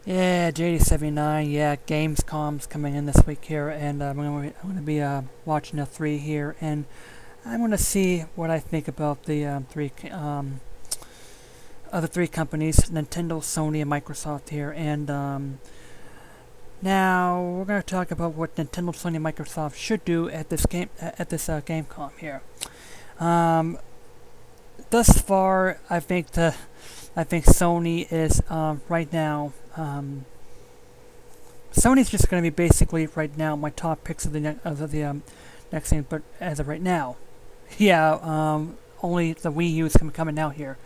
Yeah, JD79. Yeah, Gamescom's coming in this week here, and I'm gonna be watching the three here, and I'm gonna see what I think about the three other three companies: Nintendo, Sony, and Microsoft here. And now we're gonna talk about what Nintendo, Sony, and Microsoft should do at this Gamescom here. Um, Thus far, I think Sony is right now. Sony's just going to be basically right now my top picks of the next thing, but as of right now, yeah, only the Wii U is coming out here.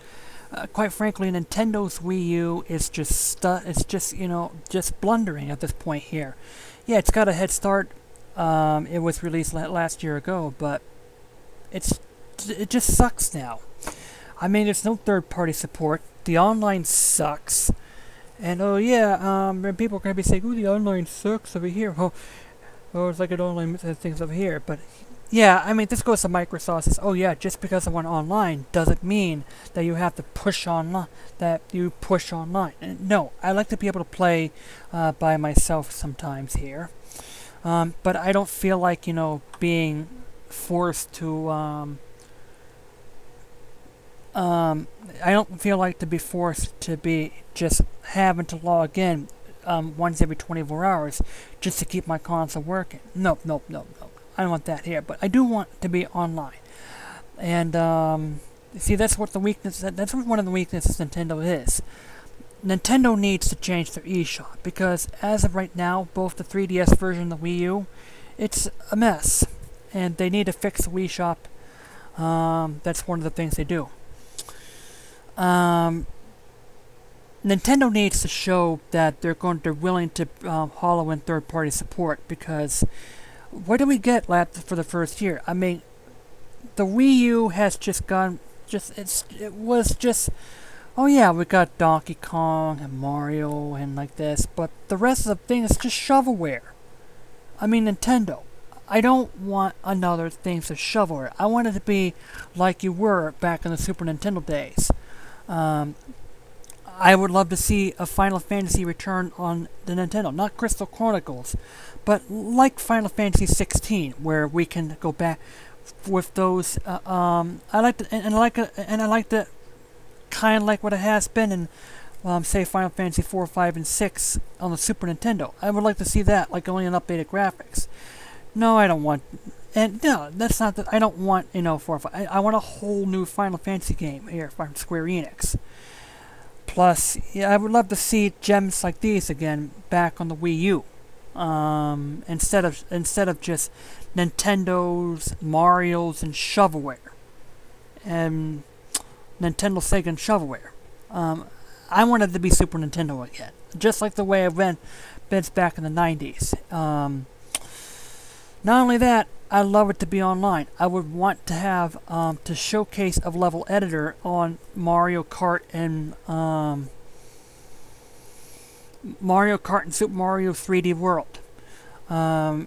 Quite frankly, Nintendo's Wii U is it's just just blundering at this point here. Yeah, it's got a head start. It was released last year ago, but it just sucks now. I mean, there's no third-party support. The online sucks. And oh yeah, people are gonna be saying, "Oh, the online sucks over here." Oh, it's like an online things over here. But yeah, I mean, this goes to Microsoft. Says, "Oh yeah, just because I went online doesn't mean that you have to push online. That you push online." And no, I like to be able to play by myself sometimes here. But I don't feel like being forced to. I don't feel like to be forced to be just having to log in once every 24 hours just to keep my console working. Nope, nope, nope, nope. I don't want that here, but I do want to be online. And see, that's what the weakness. That's what one of the weaknesses Nintendo is. Nintendo needs to change their eShop because as of right now, both the 3DS version and the Wii U, it's a mess, and they need to fix the Wii Shop. That's one of the things they do. Um, Nintendo needs to show that they're willing to hollow in third-party support because what did we get for the first year? I mean, the Wii U has just gone it was just oh yeah, we got Donkey Kong and Mario and like this, but the rest of the thing is just shovelware. I mean, Nintendo. I don't want another thing to shovelware. I want it to be like you were back in the Super Nintendo days. Um, I would love to see a Final Fantasy return on the Nintendo, not Crystal Chronicles, but like Final Fantasy 16, where we can go back with those. I like to, and I like the kind of like what it has been in, say Final Fantasy 4, 5, and 6 on the Super Nintendo. I would like to see that, like only in updated graphics. No, I don't want. And no, that's not that. I don't want 4 or 5. I want a whole new Final Fantasy game here from Square Enix. Plus, yeah, I would love to see gems like these again back on the Wii U. Instead of just Nintendo's, Mario's, and shovelware, and Nintendo, Sega, and shovelware. I wanted to be Super Nintendo again, just like the way I've been back in the '90s. Not only that, I love it to be online. I would want to have to showcase a level editor on Mario Kart and Super Mario 3D World. So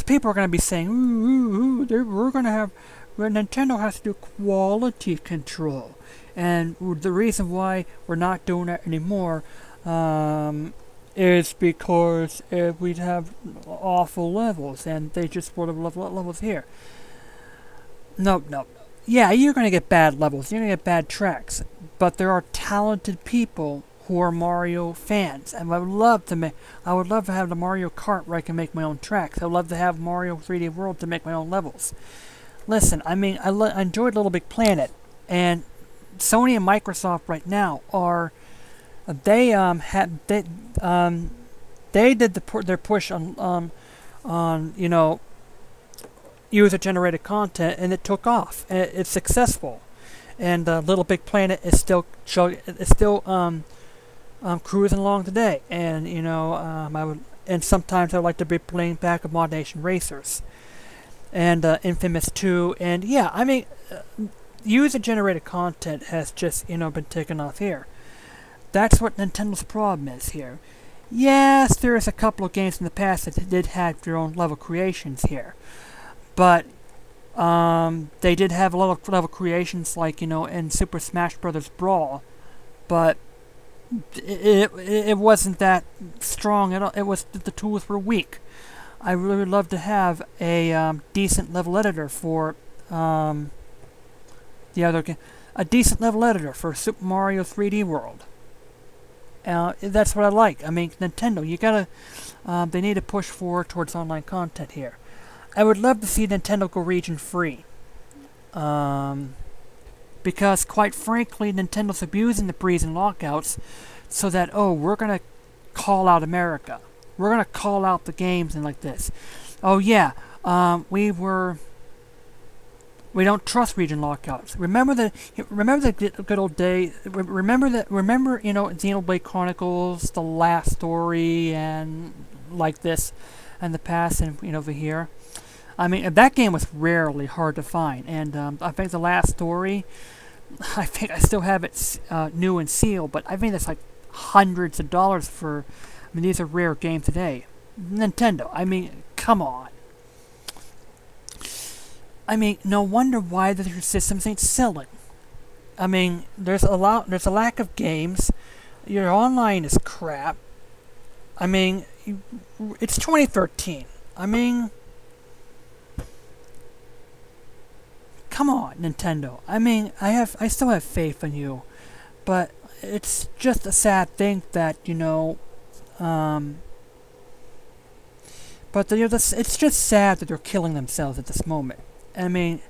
people are going to be saying, we're going to have, Nintendo has to do quality control. And the reason why we're not doing that anymore is because we'd have awful levels, and they just put levels here. Nope, nope. Yeah, you're going to get bad levels, you're going to get bad tracks, but there are talented people who are Mario fans, and I would love to have the Mario Kart where I can make my own tracks. I would love to have Mario 3D World to make my own levels. Listen, I mean, I enjoyed Little Big Planet, and Sony and Microsoft right now are they did their push on user generated content, and it took off. It's successful, and Little Big Planet is still cruising along today. And sometimes I like to be playing back of Mod Nation Racers and Infamous 2, and yeah, I mean, user generated content has just been taken off here. That's what Nintendo's problem is here. Yes, there's a couple of games in the past that did have their own level creations here, but they did have a lot of level creations, like in Super Smash Bros. Brawl, but it wasn't that strong at all. It was the tools were weak. I really would love to have a decent level editor for the other game. A decent level editor for Super Mario 3D World. That's what I like. I mean, Nintendo, you gotta, they need to push forward towards online content here. I would love to see Nintendo go region free. Because, quite frankly, Nintendo's abusing the breeze and lockouts so that, oh, we're gonna call out America. We're gonna call out the games and like this. Oh yeah, we don't trust region lockouts. Remember the good old day. Remember Xenoblade Chronicles, the last story, and like this, and the past, and over here. I mean, that game was rarely hard to find, and I think the last story, I think I still have it new and sealed, but I think that's like hundreds of dollars for. I mean, these are rare games today. Nintendo, I mean, come on. I mean, no wonder why their systems ain't selling. I mean, there's a lack of games. Your online is crap. I mean, it's 2013. I mean, come on, Nintendo. I mean, I still have faith in you, but it's just a sad thing that but it's just sad that they're killing themselves at this moment. I mean,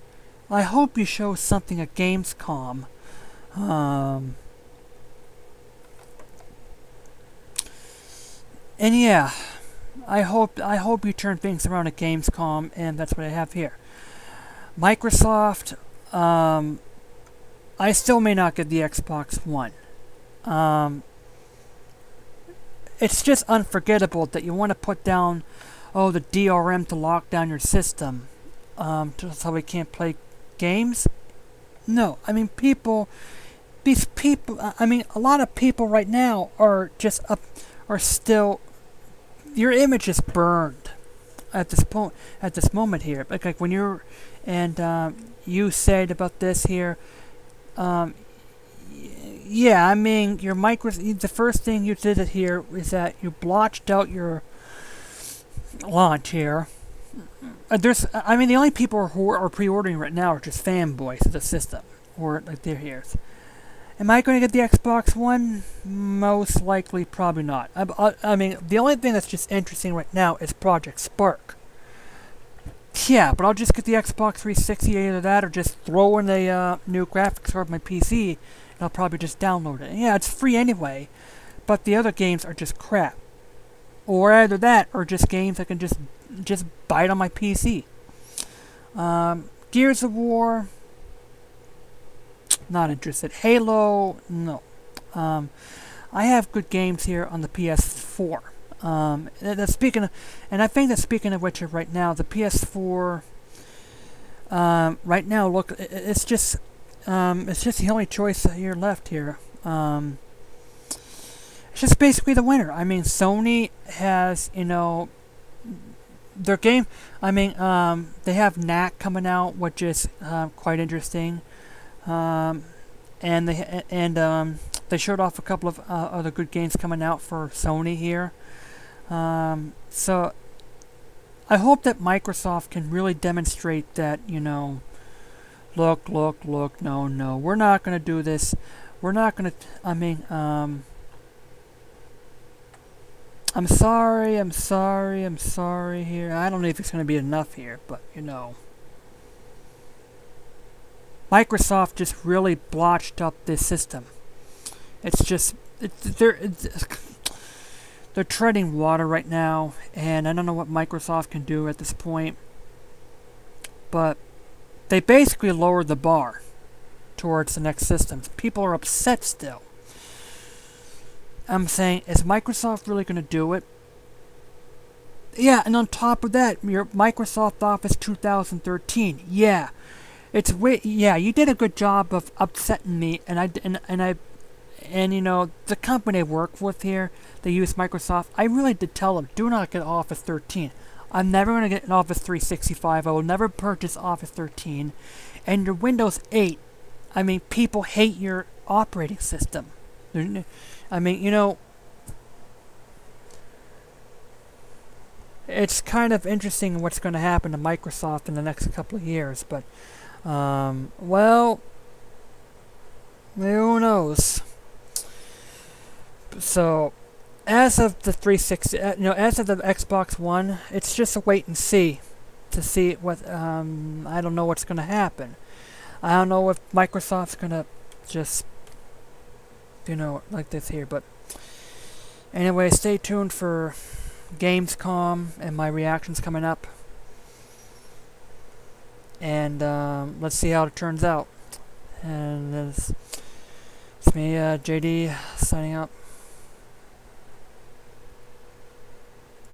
I hope you show something at Gamescom. And yeah, I hope you turn things around at Gamescom, and that's what I have here. Microsoft, I still may not get the Xbox One. It's just unforgettable that you want to put down, the DRM to lock down your system, so we can't play games. No, I mean these people. I mean, a lot of people right now are just are still. Your image is burned at this moment here. Like when you're, and you said about this here. Yeah, I mean, the first thing you did it here is that you blotched out your launch here. I mean, the only people who are pre-ordering right now are just fanboys of the system, or like they're here. Am I going to get the Xbox One? Most likely, probably not. I mean, the only thing that's just interesting right now is Project Spark. Yeah, but I'll just get the Xbox 360, either that or just throw in the new graphics card on my PC. I'll probably just download it. Yeah, it's free anyway, but the other games are just crap. Or either that, or just games I can just buy it on my PC. Gears of War, not interested. Halo, no. I have good games here on the PS4. And I think that speaking of which, right now the PS4, right now, look, it's just the only choice here left here. It's just basically the winner. I mean, Sony has, their game. I mean, they have Knack coming out, which is quite interesting. And they showed off a couple of other good games coming out for Sony here. So I hope that Microsoft can really demonstrate that, look, no, we're not going to do this. We're not going to, I'm sorry here. I don't know if it's going to be enough here, but, Microsoft just really blotched up this system. It's just, they're treading water right now, and I don't know what Microsoft can do at this point, but they basically lowered the bar towards the next systems. People are upset still. I'm saying, is Microsoft really going to do it? Yeah, and on top of that, your Microsoft Office 2013. Yeah, you did a good job of upsetting me, and the company I work with here, they use Microsoft. I really did tell them, do not get Office 13. I'm never going to get an Office 365. I will never purchase Office 13. And your Windows 8, I mean, people hate your operating system. I mean, it's kind of interesting what's going to happen to Microsoft in the next couple of years, but well, who knows? So, as of the 360, as of the Xbox One, it's just a wait and see to see what. I don't know what's going to happen. I don't know if Microsoft's going to just, like this here. But anyway, stay tuned for Gamescom and my reactions coming up. And let's see how it turns out. And it's me, JD, signing out.